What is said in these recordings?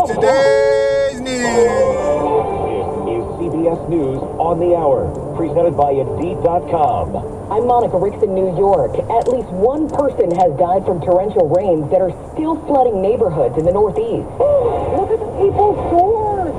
today's news. This is CBS News on the Hour, presented by Indeed.com. I'm Monica Ricks in New York. At least one person has died from torrential rains that are still flooding neighborhoods in the Northeast. Look at the people's swords!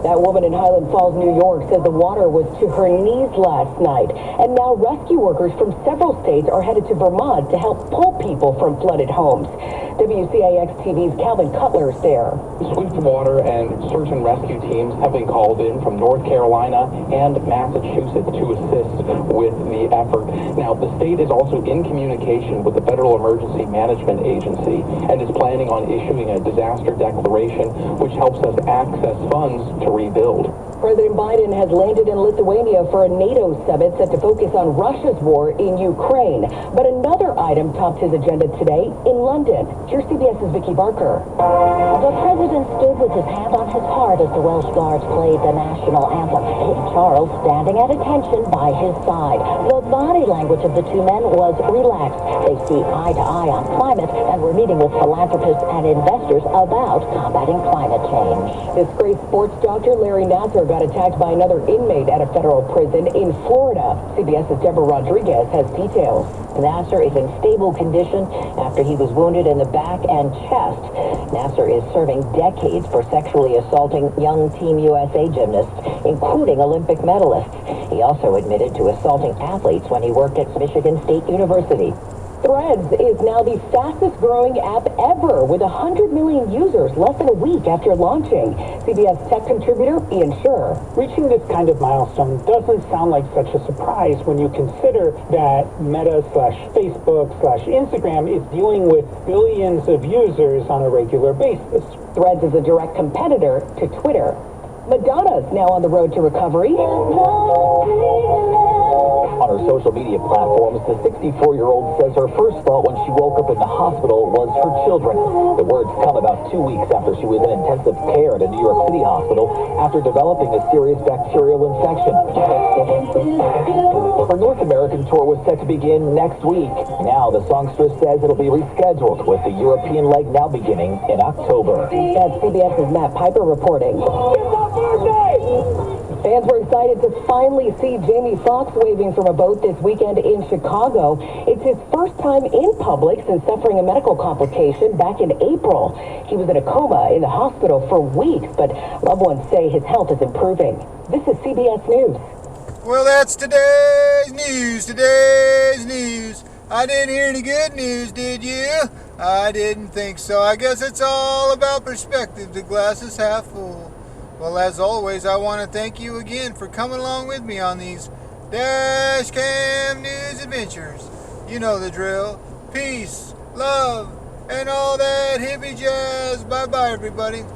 That woman in Highland Falls, New York, says the water was to her knees last night. And now rescue workers from several states are headed to Vermont to help pull people from flooded homes. WCAX-TV's Calvin Cutler is there. Swift water and search and rescue teams have been called in from North Carolina and Massachusetts to assist with the effort. Now, the state is also in communication with the Federal Emergency Management Agency and is planning on issuing a disaster declaration, which helps us access funds to rebuild. President Biden has landed in Lithuania for a NATO summit set to focus on Russia's war in Ukraine. But another item topped his agenda today in London. Here's CBS's Vicki Barker. The president stood with his hand on his heart as the Welsh Guards played the national anthem. King Charles standing at attention by his side. The body language of the two men was relaxed. They see eye to eye on climate and were meeting with philanthropists and investors about combating climate change. Disgraced sports doctor Larry Nassar got attacked by another inmate at a federal prison in Florida. CBS's Deborah Rodriguez has details. Nassar is in stable condition after he was wounded in the back and chest. Nassar is serving decades for sexually assaulting young Team USA gymnasts, including Olympic medalists. He also admitted to assaulting athletes when he worked at Michigan State University. Threads is now the fastest growing app ever with 100 million users less than a week after launching. CBS tech contributor Ian Scher. Reaching this kind of milestone doesn't sound like such a surprise when you consider that Meta/Facebook/Instagram is dealing with billions of users on a regular basis. Threads is a direct competitor to Twitter. Madonna's now on the road to recovery. On her social media platforms, the 64-year-old says her first thought when she woke up in the hospital was her children. The words come about 2 weeks after she was in intensive care at a New York City hospital after developing a serious bacterial infection. Her North American tour was set to begin next week. Now, the songstress says it'll be rescheduled, with the European leg now beginning in October. That's CBS's Matt Piper reporting. Fans were excited to finally see Jamie Foxx waving from a boat this weekend in Chicago. It's his first time in public since suffering a medical complication back in April. He was in a coma in the hospital for weeks, but loved ones say his health is improving. This is CBS News. Well, that's today's news. I didn't hear any good news, did you? I didn't think so. I guess it's all about perspective. The glass is half full. Well, as always, I want to thank you again for coming along with me on these Dash Cam News adventures. You know the drill. Peace, love, and all that hippie jazz. Bye-bye, everybody.